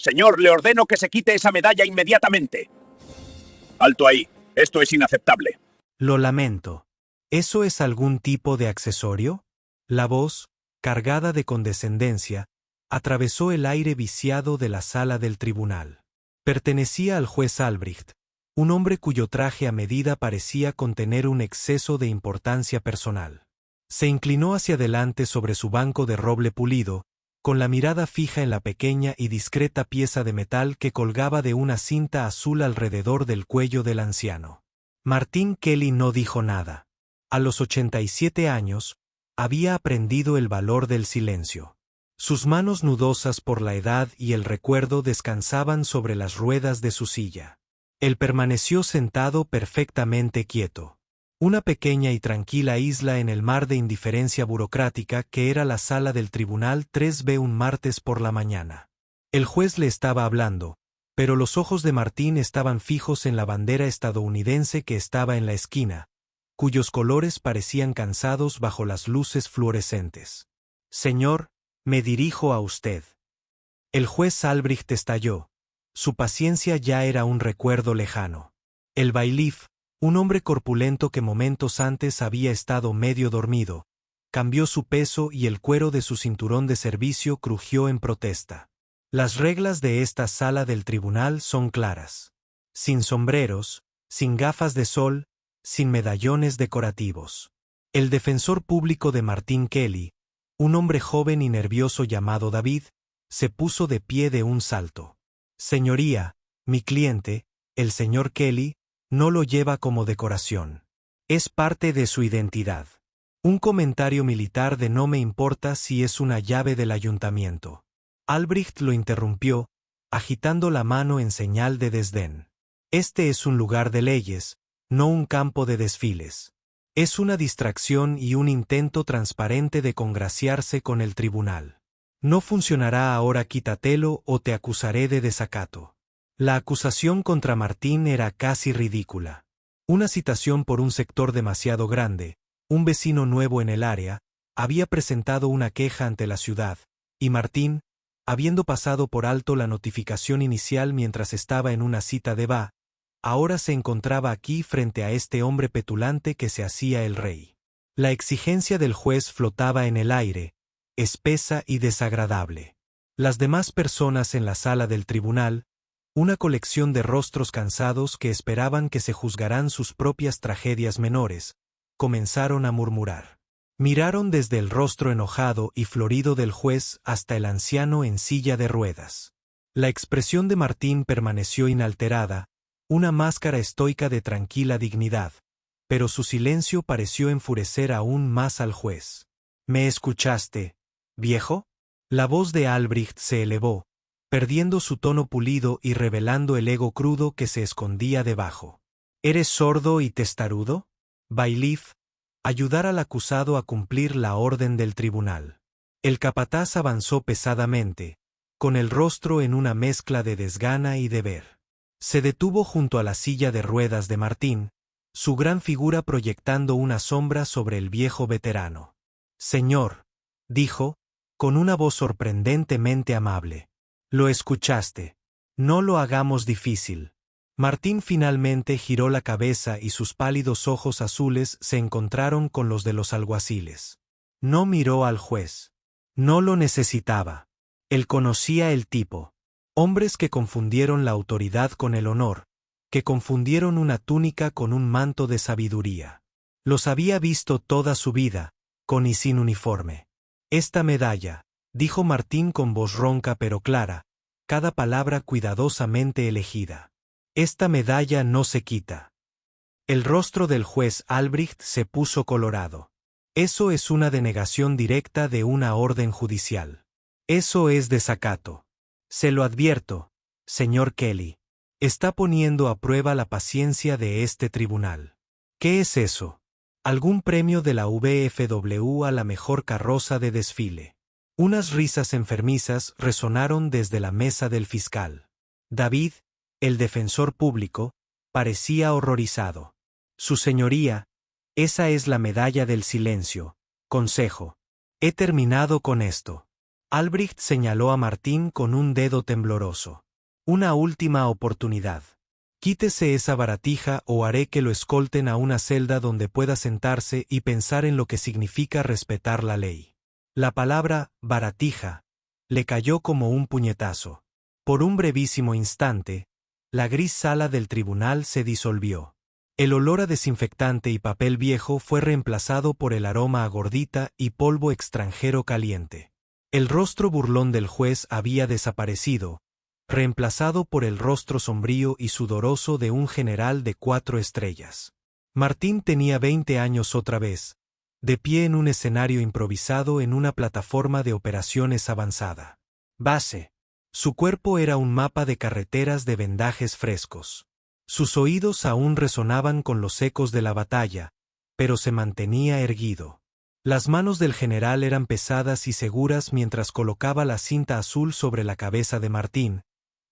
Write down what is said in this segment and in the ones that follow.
Señor, le ordeno que se quite esa medalla inmediatamente. Alto ahí. Esto es inaceptable. Lo lamento. ¿Eso es algún tipo de accesorio? La voz, cargada de condescendencia, atravesó el aire viciado de la sala del tribunal. Pertenecía al juez Albrecht, un hombre cuyo traje a medida parecía contener un exceso de importancia personal. Se inclinó hacia adelante sobre su banco de roble pulido, con la mirada fija en la pequeña y discreta pieza de metal que colgaba de una cinta azul alrededor del cuello del anciano. Martín Kelly no dijo nada. A los 87 años, había aprendido el valor del silencio. Sus manos nudosas por la edad y el recuerdo descansaban sobre las ruedas de su silla. Él permaneció sentado perfectamente quieto. Una pequeña y tranquila isla en el mar de indiferencia burocrática que era la sala del Tribunal 3B un martes por la mañana. El juez le estaba hablando, pero los ojos de Martín estaban fijos en la bandera estadounidense que estaba en la esquina, cuyos colores parecían cansados bajo las luces fluorescentes. Señor, me dirijo a usted. El juez Albrecht estalló. Su paciencia ya era un recuerdo lejano. El bailiff, un hombre corpulento que momentos antes había estado medio dormido, cambió su peso y el cuero de su cinturón de servicio crujió en protesta. Las reglas de esta sala del tribunal son claras. Sin sombreros, sin gafas de sol, sin medallones decorativos. El defensor público de Martín Kelly, un hombre joven y nervioso llamado David, se puso de pie de un salto. Señoría, mi cliente, el señor Kelly, no lo lleva como decoración. Es parte de su identidad. Un comentario militar de no me importa si es una llave del ayuntamiento. Albrecht lo interrumpió, agitando la mano en señal de desdén. Este es un lugar de leyes, no un campo de desfiles. Es una distracción y un intento transparente de congraciarse con el tribunal. No funcionará ahora, quítatelo o te acusaré de desacato. La acusación contra Martín era casi ridícula. Una citación por un sector demasiado grande, un vecino nuevo en el área, había presentado una queja ante la ciudad, y Martín, habiendo pasado por alto la notificación inicial mientras estaba en una cita de bar, ahora se encontraba aquí frente a este hombre petulante que se hacía el rey. La exigencia del juez flotaba en el aire, espesa y desagradable. Las demás personas en la sala del tribunal, una colección de rostros cansados que esperaban que se juzgaran sus propias tragedias menores, comenzaron a murmurar. Miraron desde el rostro enojado y florido del juez hasta el anciano en silla de ruedas. La expresión de Martín permaneció inalterada, una máscara estoica de tranquila dignidad, pero su silencio pareció enfurecer aún más al juez. ¿Me escuchaste, viejo? La voz de Albrecht se elevó, perdiendo su tono pulido y revelando el ego crudo que se escondía debajo. ¿Eres sordo y testarudo? Bailiff, ayudar al acusado a cumplir la orden del tribunal. El capataz avanzó pesadamente, con el rostro en una mezcla de desgana y deber. Se detuvo junto a la silla de ruedas de Martín, su gran figura proyectando una sombra sobre el viejo veterano. Señor, dijo, con una voz sorprendentemente amable. Lo escuchaste. No lo hagamos difícil. Martín finalmente giró la cabeza y sus pálidos ojos azules se encontraron con los de los alguaciles. No miró al juez. No lo necesitaba. Él conocía el tipo. Hombres que confundieron la autoridad con el honor, que confundieron una túnica con un manto de sabiduría. Los había visto toda su vida, con y sin uniforme. Esta medalla, dijo Martín con voz ronca pero clara, cada palabra cuidadosamente elegida. Esta medalla no se quita. El rostro del juez Albrecht se puso colorado. Eso es una denegación directa de una orden judicial. Eso es desacato. Se lo advierto, señor Kelly. Está poniendo a prueba la paciencia de este tribunal. ¿Qué es eso? Algún premio de la VFW a la mejor carroza de desfile. Unas risas enfermizas resonaron desde la mesa del fiscal. David, el defensor público, parecía horrorizado. Su señoría, esa es la medalla del silencio. Consejo. He terminado con esto. Albrecht señaló a Martín con un dedo tembloroso. Una última oportunidad. Quítese esa baratija o haré que lo escolten a una celda donde pueda sentarse y pensar en lo que significa respetar la ley. La palabra baratija le cayó como un puñetazo. Por un brevísimo instante, la gris sala del tribunal se disolvió. El olor a desinfectante y papel viejo fue reemplazado por el aroma a gordita y polvo extranjero caliente. El rostro burlón del juez había desaparecido, reemplazado por el rostro sombrío y sudoroso de un general de 4 estrellas. Martín tenía 20 años otra vez, de pie en un escenario improvisado en una plataforma de operaciones avanzada. Base. Su cuerpo era un mapa de carreteras de vendajes frescos. Sus oídos aún resonaban con los ecos de la batalla, pero se mantenía erguido. Las manos del general eran pesadas y seguras mientras colocaba la cinta azul sobre la cabeza de Martín,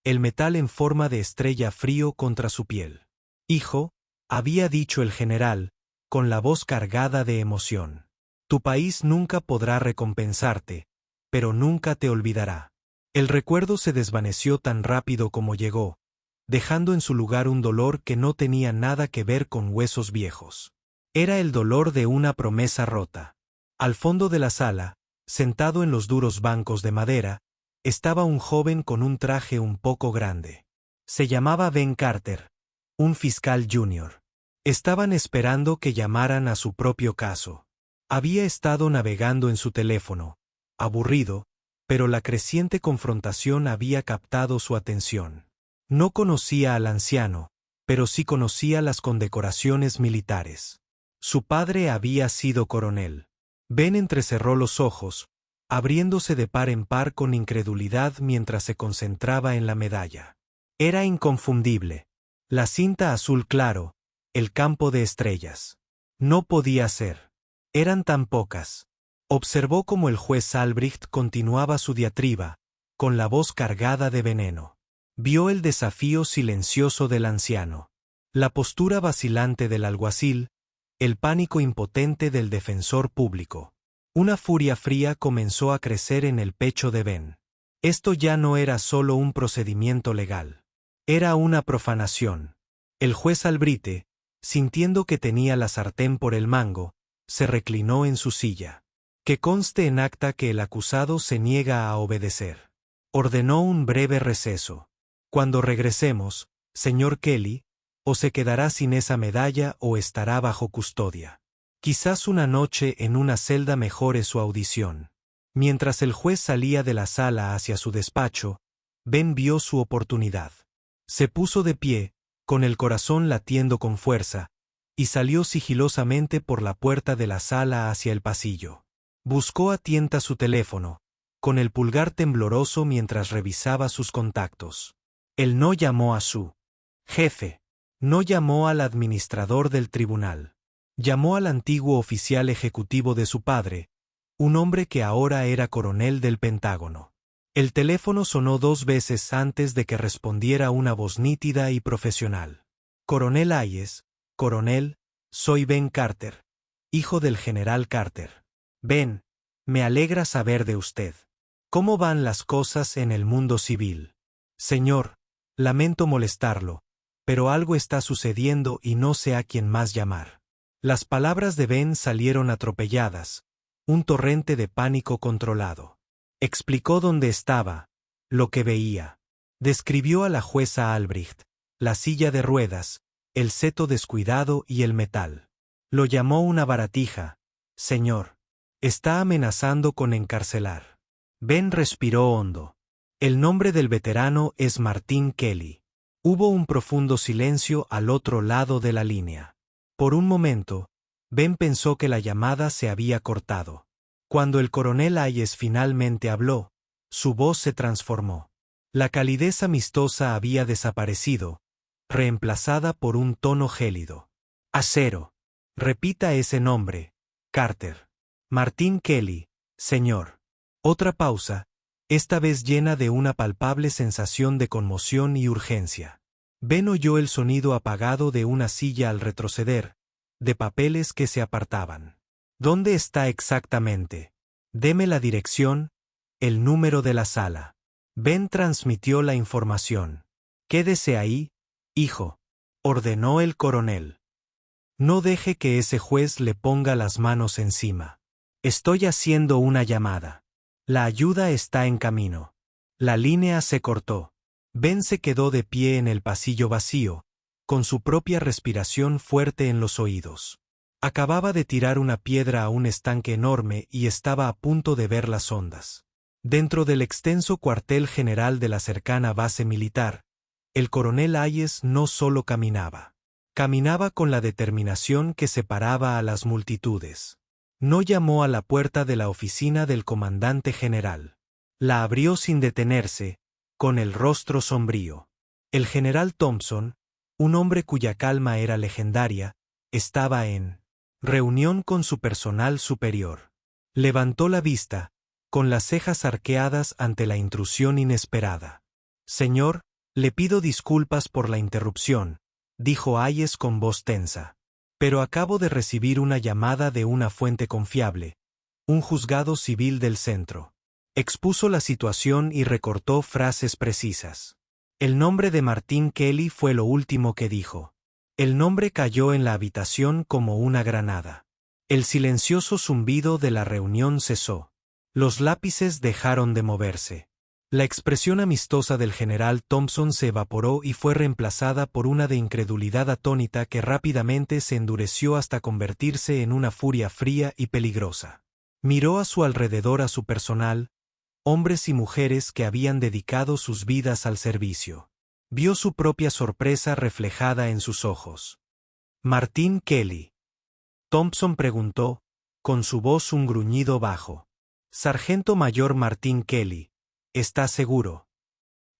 el metal en forma de estrella frío contra su piel. Hijo, había dicho el general, con la voz cargada de emoción. Tu país nunca podrá recompensarte, pero nunca te olvidará. El recuerdo se desvaneció tan rápido como llegó, dejando en su lugar un dolor que no tenía nada que ver con huesos viejos. Era el dolor de una promesa rota. Al fondo de la sala, sentado en los duros bancos de madera, estaba un joven con un traje un poco grande. Se llamaba Ben Carter, un fiscal junior. Estaban esperando que llamaran a su propio caso. Había estado navegando en su teléfono, aburrido, pero la creciente confrontación había captado su atención. No conocía al anciano, pero sí conocía las condecoraciones militares. Su padre había sido coronel. Ben entrecerró los ojos, abriéndose de par en par con incredulidad mientras se concentraba en la medalla. Era inconfundible. La cinta azul claro, el campo de estrellas. No podía ser. Eran tan pocas. Observó cómo el juez Albrecht continuaba su diatriba, con la voz cargada de veneno. Vio el desafío silencioso del anciano, la postura vacilante del alguacil, el pánico impotente del defensor público. Una furia fría comenzó a crecer en el pecho de Ben. Esto ya no era solo un procedimiento legal. Era una profanación. El juez Albrecht, sintiendo que tenía la sartén por el mango, se reclinó en su silla. Que conste en acta que el acusado se niega a obedecer. Ordenó un breve receso. Cuando regresemos, señor Kelly, o se quedará sin esa medalla o estará bajo custodia. Quizás una noche en una celda mejore su audición. Mientras el juez salía de la sala hacia su despacho, Ben vio su oportunidad. Se puso de pie, con el corazón latiendo con fuerza, y salió sigilosamente por la puerta de la sala hacia el pasillo. Buscó a tienta su teléfono, con el pulgar tembloroso mientras revisaba sus contactos. Él no llamó a su jefe, no llamó al administrador del tribunal. Llamó al antiguo oficial ejecutivo de su padre, un hombre que ahora era coronel del Pentágono. El teléfono sonó 2 veces antes de que respondiera una voz nítida y profesional. Coronel Hayes, coronel, soy Ben Carter, hijo del general Carter. Ben, me alegra saber de usted. ¿Cómo van las cosas en el mundo civil? Señor, lamento molestarlo, pero algo está sucediendo y no sé a quién más llamar. Las palabras de Ben salieron atropelladas, un torrente de pánico controlado. Explicó dónde estaba, lo que veía. Describió a la jueza Albrecht, la silla de ruedas, el seto descuidado y el metal. Lo llamó una baratija. Señor, está amenazando con encarcelar. Ben respiró hondo. El nombre del veterano es Martín Kelly. Hubo un profundo silencio al otro lado de la línea. Por un momento, Ben pensó que la llamada se había cortado. Cuando el coronel Hayes finalmente habló, su voz se transformó. La calidez amistosa había desaparecido, reemplazada por un tono gélido. Acero. Repita ese nombre, Carter. Martín Kelly, señor. Otra pausa, esta vez llena de una palpable sensación de conmoción y urgencia. Ben oyó el sonido apagado de una silla al retroceder, de papeles que se apartaban. ¿Dónde está exactamente? Deme la dirección. el número de la sala. Ben transmitió la información. «Quédese ahí, hijo», ordenó el coronel. «No deje que ese juez le ponga las manos encima. Estoy haciendo una llamada. La ayuda está en camino». La línea se cortó. Ben se quedó de pie en el pasillo vacío, con su propia respiración fuerte en los oídos. Acababa de tirar una piedra a un estanque enorme y estaba a punto de ver las ondas. Dentro del extenso cuartel general de la cercana base militar, el coronel Hayes no solo caminaba. Caminaba con la determinación que separaba a las multitudes. No llamó a la puerta de la oficina del comandante general. La abrió sin detenerse, con el rostro sombrío. El general Thompson, un hombre cuya calma era legendaria, estaba en reunión con su personal superior. Levantó la vista, con las cejas arqueadas ante la intrusión inesperada. «Señor, le pido disculpas por la interrupción», dijo Hayes con voz tensa. «Pero acabo de recibir una llamada de una fuente confiable, un juzgado civil del centro». Expuso la situación y recortó frases precisas. El nombre de Martín Kelly fue lo último que dijo. El nombre cayó en la habitación como una granada. El silencioso zumbido de la reunión cesó. Los lápices dejaron de moverse. La expresión amistosa del general Thompson se evaporó y fue reemplazada por una de incredulidad atónita que rápidamente se endureció hasta convertirse en una furia fría y peligrosa. Miró a su alrededor a su personal, hombres y mujeres que habían dedicado sus vidas al servicio. Vio su propia sorpresa reflejada en sus ojos. «Martín Kelly». Thompson preguntó, con su voz un gruñido bajo. «Sargento mayor Martín Kelly, ¿está seguro?»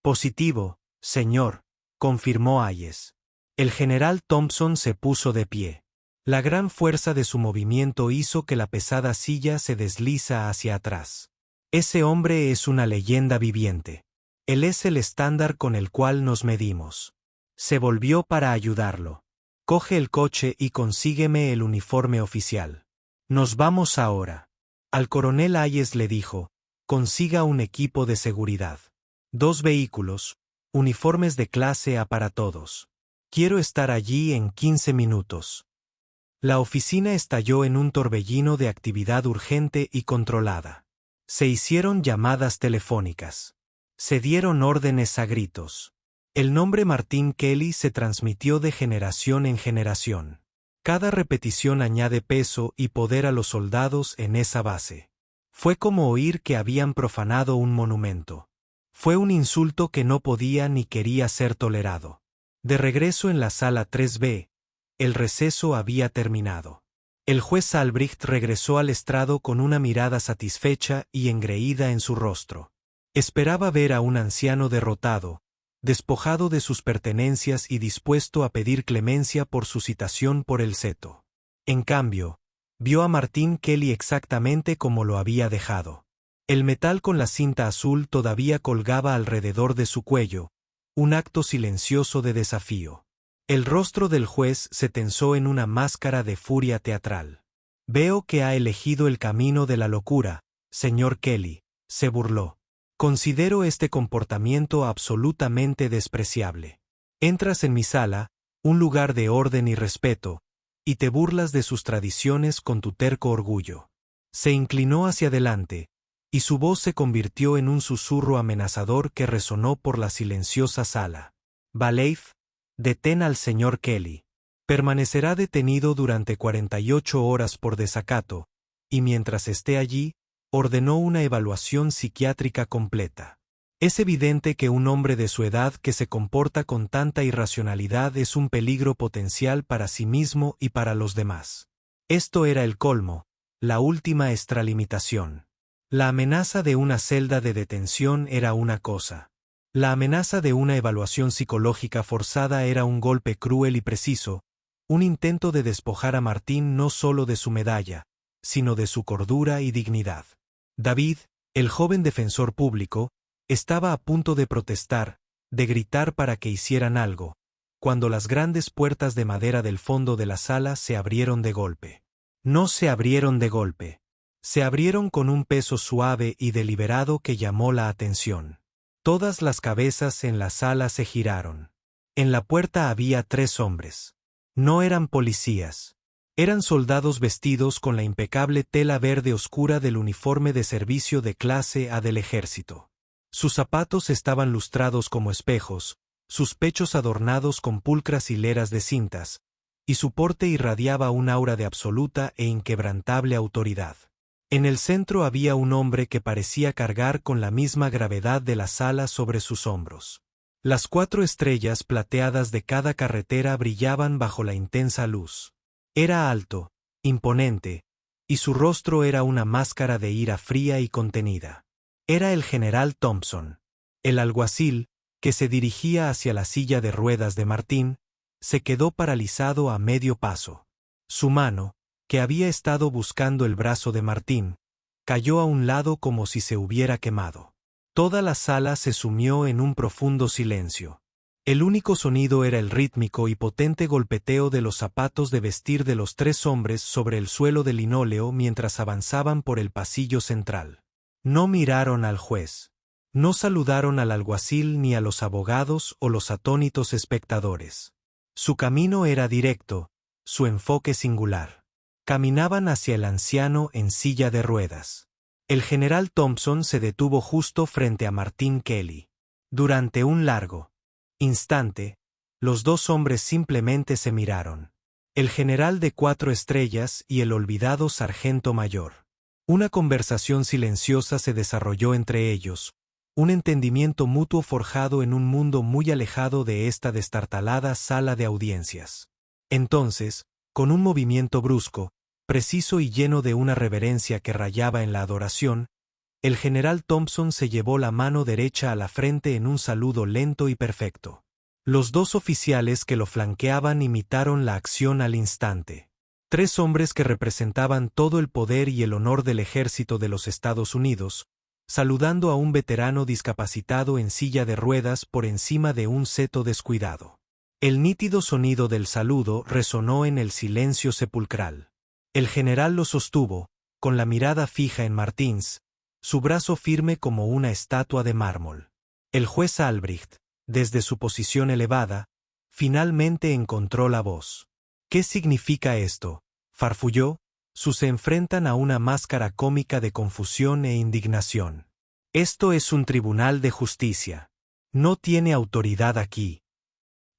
«Positivo, señor», confirmó Hayes. El general Thompson se puso de pie. La gran fuerza de su movimiento hizo que la pesada silla se desliza hacia atrás. «Ese hombre es una leyenda viviente. Él es el estándar con el cual nos medimos». Se volvió para ayudarlo. «Coge el coche y consígueme el uniforme oficial. Nos vamos ahora». Al coronel Hayes le dijo, «Consiga un equipo de seguridad. 2 vehículos, uniformes de clase A para todos. Quiero estar allí en 15 minutos». La oficina estalló en un torbellino de actividad urgente y controlada. Se hicieron llamadas telefónicas. Se dieron órdenes a gritos. El nombre Martín Kelly se transmitió de generación en generación. Cada repetición añade peso y poder a los soldados en esa base. Fue como oír que habían profanado un monumento. Fue un insulto que no podía ni quería ser tolerado. De regreso en la sala 3B, el receso había terminado. El juez Albrecht regresó al estrado con una mirada satisfecha y engreída en su rostro. Esperaba ver a un anciano derrotado, despojado de sus pertenencias y dispuesto a pedir clemencia por su citación por el seto. En cambio, vio a Martín Kelly exactamente como lo había dejado. El metal con la cinta azul todavía colgaba alrededor de su cuello, un acto silencioso de desafío. El rostro del juez se tensó en una máscara de furia teatral. «Veo que ha elegido el camino de la locura, señor Kelly», se burló. «Considero este comportamiento absolutamente despreciable. Entras en mi sala, un lugar de orden y respeto, y te burlas de sus tradiciones con tu terco orgullo». Se inclinó hacia adelante, y su voz se convirtió en un susurro amenazador que resonó por la silenciosa sala. «Baleif, detén al señor Kelly. Permanecerá detenido durante 48 horas por desacato, y mientras esté allí, ordenó una evaluación psiquiátrica completa. Es evidente que un hombre de su edad que se comporta con tanta irracionalidad es un peligro potencial para sí mismo y para los demás». Esto era el colmo, la última extralimitación. La amenaza de una celda de detención era una cosa. La amenaza de una evaluación psicológica forzada era un golpe cruel y preciso, un intento de despojar a Martín no solo de su medalla, sino de su cordura y dignidad. David, el joven defensor público, estaba a punto de protestar, de gritar para que hicieran algo, cuando las grandes puertas de madera del fondo de la sala se abrieron de golpe. No se abrieron de golpe. Se abrieron con un peso suave y deliberado que llamó la atención. Todas las cabezas en la sala se giraron. En la puerta había 3 hombres. No eran policías. Eran soldados vestidos con la impecable tela verde oscura del uniforme de servicio de clase A del ejército. Sus zapatos estaban lustrados como espejos, sus pechos adornados con pulcras hileras de cintas, y su porte irradiaba un aura de absoluta e inquebrantable autoridad. En el centro había un hombre que parecía cargar con la misma gravedad de la sala sobre sus hombros. Las 4 estrellas plateadas de cada carretera brillaban bajo la intensa luz. Era alto, imponente, y su rostro era una máscara de ira fría y contenida. Era el general Thompson. El alguacil, que se dirigía hacia la silla de ruedas de Martín, se quedó paralizado a medio paso. Su mano, que había estado buscando el brazo de Martín, cayó a un lado como si se hubiera quemado. Toda la sala se sumió en un profundo silencio. El único sonido era el rítmico y potente golpeteo de los zapatos de vestir de los 3 hombres sobre el suelo de linóleo mientras avanzaban por el pasillo central. No miraron al juez. No saludaron al alguacil ni a los abogados o los atónitos espectadores. Su camino era directo, su enfoque singular. Caminaban hacia el anciano en silla de ruedas. El general Thompson se detuvo justo frente a Martín Kelly. Durante un largo instante, los 2 hombres simplemente se miraron. El general de 4 estrellas y el olvidado sargento mayor. Una conversación silenciosa se desarrolló entre ellos, un entendimiento mutuo forjado en un mundo muy alejado de esta destartalada sala de audiencias. Entonces, con un movimiento brusco, preciso y lleno de una reverencia que rayaba en la adoración, el general Thompson se llevó la mano derecha a la frente en un saludo lento y perfecto. Los 2 oficiales que lo flanqueaban imitaron la acción al instante. 3 hombres que representaban todo el poder y el honor del ejército de los Estados Unidos, saludando a un veterano discapacitado en silla de ruedas por encima de un seto descuidado. El nítido sonido del saludo resonó en el silencio sepulcral. El general lo sostuvo, con la mirada fija en Martins, su brazo firme como una estatua de mármol. El juez Albrecht, desde su posición elevada, finalmente encontró la voz. ¿Qué significa esto?, farfulló. Se enfrentan a una máscara cómica de confusión e indignación. Esto es un tribunal de justicia. No tiene autoridad aquí.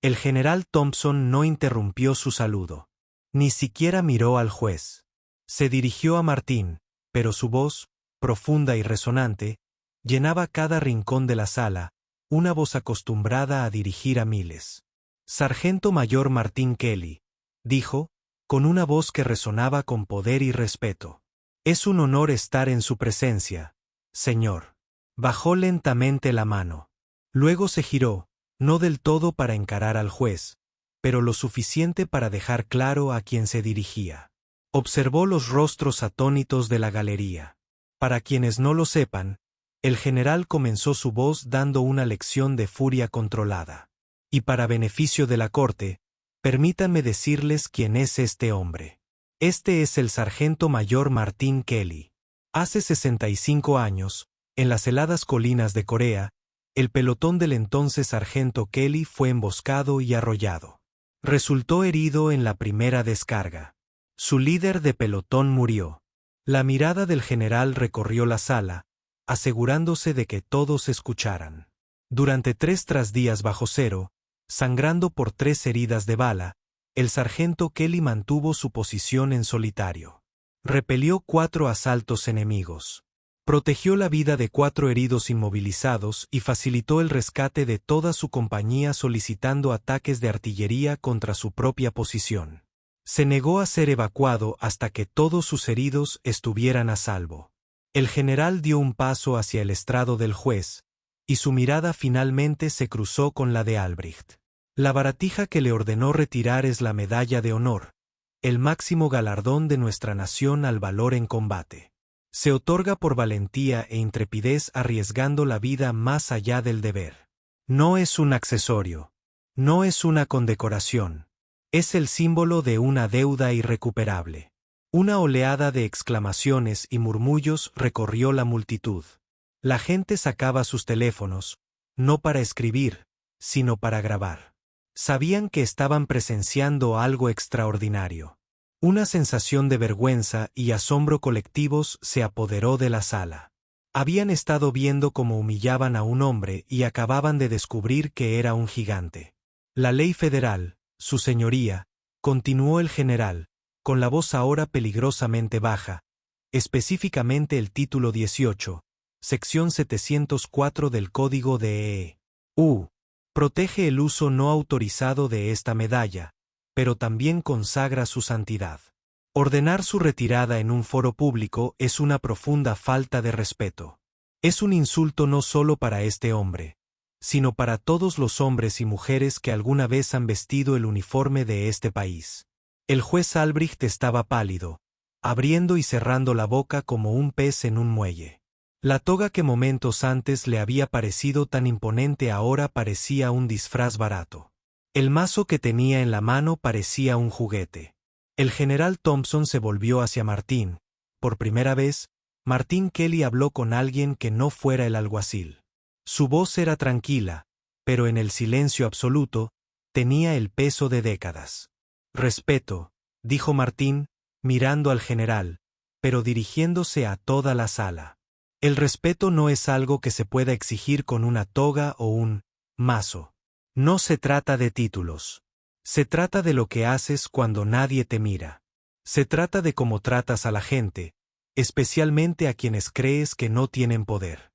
El general Thompson no interrumpió su saludo. Ni siquiera miró al juez. Se dirigió a Martín, pero su voz, profunda y resonante, llenaba cada rincón de la sala, una voz acostumbrada a dirigir a miles. Sargento Mayor Martín Kelly, dijo, con una voz que resonaba con poder y respeto. Es un honor estar en su presencia, señor. Bajó lentamente la mano. Luego se giró, no del todo para encarar al juez, pero lo suficiente para dejar claro a quién se dirigía. Observó los rostros atónitos de la galería. Para quienes no lo sepan, el general comenzó su voz dando una lección de furia controlada. Y para beneficio de la corte, permítanme decirles quién es este hombre. Este es el sargento mayor Martín Kelly. Hace 65 años, en las heladas colinas de Corea, el pelotón del entonces sargento Kelly fue emboscado y arrollado. Resultó herido en la primera descarga. Su líder de pelotón murió. La mirada del general recorrió la sala, asegurándose de que todos escucharan. Durante 3 días bajo cero, sangrando por 3 heridas de bala, el sargento Kelly mantuvo su posición en solitario. Repelió 4 asaltos enemigos. Protegió la vida de 4 heridos inmovilizados y facilitó el rescate de toda su compañía solicitando ataques de artillería contra su propia posición. Se negó a ser evacuado hasta que todos sus heridos estuvieran a salvo. El general dio un paso hacia el estrado del juez, y su mirada finalmente se cruzó con la de Albrecht. La baratija que le ordenó retirar es la medalla de honor, el máximo galardón de nuestra nación al valor en combate. Se otorga por valentía e intrepidez arriesgando la vida más allá del deber. No es un accesorio. No es una condecoración. Es el símbolo de una deuda irrecuperable. Una oleada de exclamaciones y murmullos recorrió la multitud. La gente sacaba sus teléfonos, no para escribir, sino para grabar. Sabían que estaban presenciando algo extraordinario. Una sensación de vergüenza y asombro colectivos se apoderó de la sala. Habían estado viendo cómo humillaban a un hombre y acababan de descubrir que era un gigante. La ley federal, su señoría, continuó el general, con la voz ahora peligrosamente baja, específicamente el título 18, sección 704 del Código de E.U. Protege el uso no autorizado de esta medalla, pero también consagra su santidad. Ordenar su retirada en un foro público es una profunda falta de respeto. Es un insulto no solo para este hombre, sino para todos los hombres y mujeres que alguna vez han vestido el uniforme de este país. El juez Albrecht estaba pálido, abriendo y cerrando la boca como un pez en un muelle. La toga que momentos antes le había parecido tan imponente ahora parecía un disfraz barato. El mazo que tenía en la mano parecía un juguete. El general Thompson se volvió hacia Martín. Por primera vez, Martín Kelly habló con alguien que no fuera el alguacil. Su voz era tranquila, pero en el silencio absoluto, tenía el peso de décadas. Respeto, dijo Martín, mirando al general, pero dirigiéndose a toda la sala. El respeto no es algo que se pueda exigir con una toga o un mazo. No se trata de títulos. Se trata de lo que haces cuando nadie te mira. Se trata de cómo tratas a la gente, especialmente a quienes crees que no tienen poder.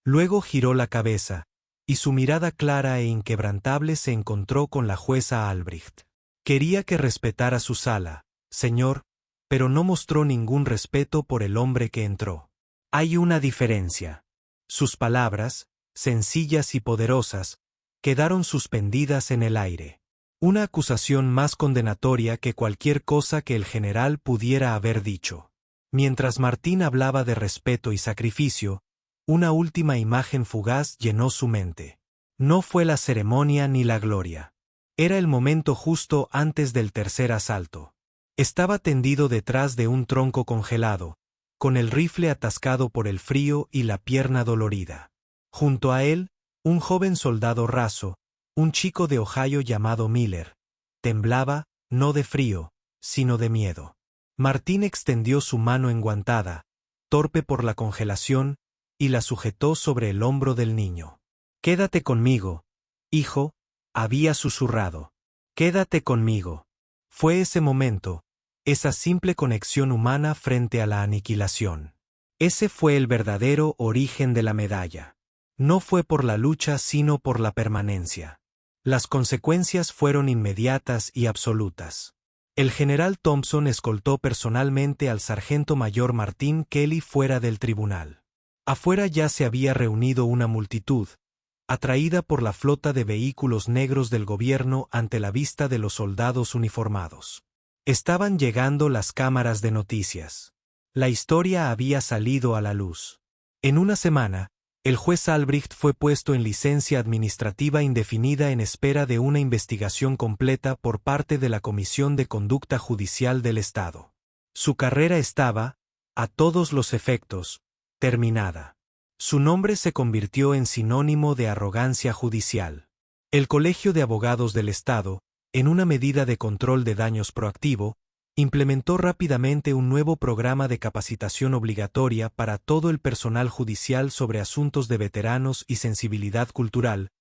Luego giró la cabeza, y su mirada clara e inquebrantable se encontró con la jueza Albrecht. Quería que respetara su sala, señor, pero no mostró ningún respeto por el hombre que entró. Hay una diferencia. Sus palabras, sencillas y poderosas, quedaron suspendidas en el aire. Una acusación más condenatoria que cualquier cosa que el general pudiera haber dicho. Mientras Martín hablaba de respeto y sacrificio, una última imagen fugaz llenó su mente. No fue la ceremonia ni la gloria. Era el momento justo antes del tercer asalto. Estaba tendido detrás de un tronco congelado, con el rifle atascado por el frío y la pierna dolorida. Junto a él, un joven soldado raso, un chico de Ohio llamado Miller. Temblaba, no de frío, sino de miedo. Martín extendió su mano enguantada, torpe por la congelación, y la sujetó sobre el hombro del niño. «Quédate conmigo, hijo», había susurrado. «Quédate conmigo». Fue ese momento, esa simple conexión humana frente a la aniquilación. Ese fue el verdadero origen de la medalla. No fue por la lucha sino por la permanencia. Las consecuencias fueron inmediatas y absolutas. El general Thompson escoltó personalmente al sargento mayor Martín Kelly fuera del tribunal. Afuera ya se había reunido una multitud, atraída por la flota de vehículos negros del gobierno ante la vista de los soldados uniformados. Estaban llegando las cámaras de noticias. La historia había salido a la luz. En una semana, el juez Albrecht fue puesto en licencia administrativa indefinida en espera de una investigación completa por parte de la Comisión de Conducta Judicial del Estado. Su carrera estaba, a todos los efectos, terminada. Su nombre se convirtió en sinónimo de arrogancia judicial. El Colegio de Abogados del Estado, en una medida de control de daños proactivo, implementó rápidamente un nuevo programa de capacitación obligatoria para todo el personal judicial sobre asuntos de veteranos y sensibilidad cultural,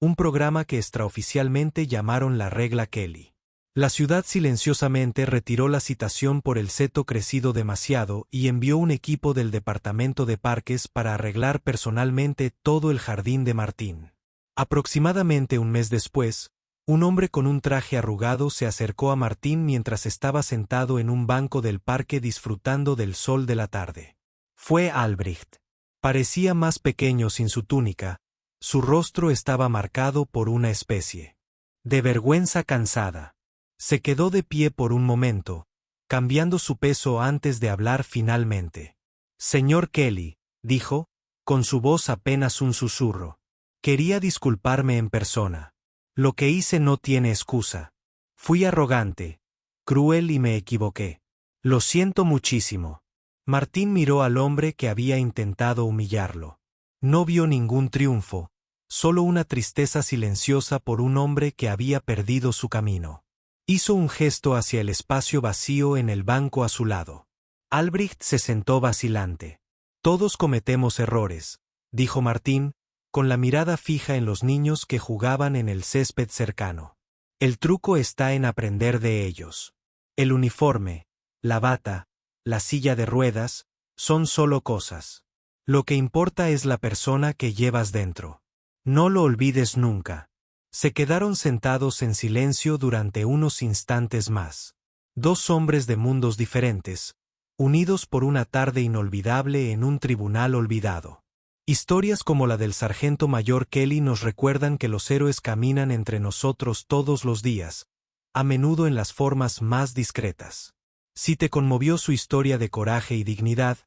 un programa que extraoficialmente llamaron la Regla Kelly. La ciudad silenciosamente retiró la citación por el seto crecido demasiado y envió un equipo del Departamento de Parques para arreglar personalmente todo el jardín de Martín. Aproximadamente un mes después, un hombre con un traje arrugado se acercó a Martín mientras estaba sentado en un banco del parque disfrutando del sol de la tarde. Fue Albrecht. Parecía más pequeño sin su túnica, su rostro estaba marcado por una especie de vergüenza cansada. Se quedó de pie por un momento, cambiando su peso antes de hablar finalmente. «Señor Kelly», dijo, con su voz apenas un susurro. «Quería disculparme en persona. Lo que hice no tiene excusa. Fui arrogante, cruel y me equivoqué. Lo siento muchísimo. Martín miró al hombre que había intentado humillarlo. No vio ningún triunfo, solo una tristeza silenciosa por un hombre que había perdido su camino. Hizo un gesto hacia el espacio vacío en el banco a su lado. Albrecht se sentó vacilante. Todos cometemos errores, dijo Martín, con la mirada fija en los niños que jugaban en el césped cercano. El truco está en aprender de ellos. El uniforme, la bata, la silla de ruedas, son solo cosas. Lo que importa es la persona que llevas dentro. No lo olvides nunca. Se quedaron sentados en silencio durante unos instantes más. Dos hombres de mundos diferentes, unidos por una tarde inolvidable en un tribunal olvidado. Historias como la del sargento mayor Kelly nos recuerdan que los héroes caminan entre nosotros todos los días, a menudo en las formas más discretas. Si te conmovió su historia de coraje y dignidad,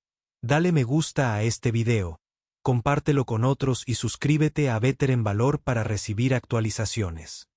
dale me gusta a este video, compártelo con otros y suscríbete a Better en Valor para recibir actualizaciones.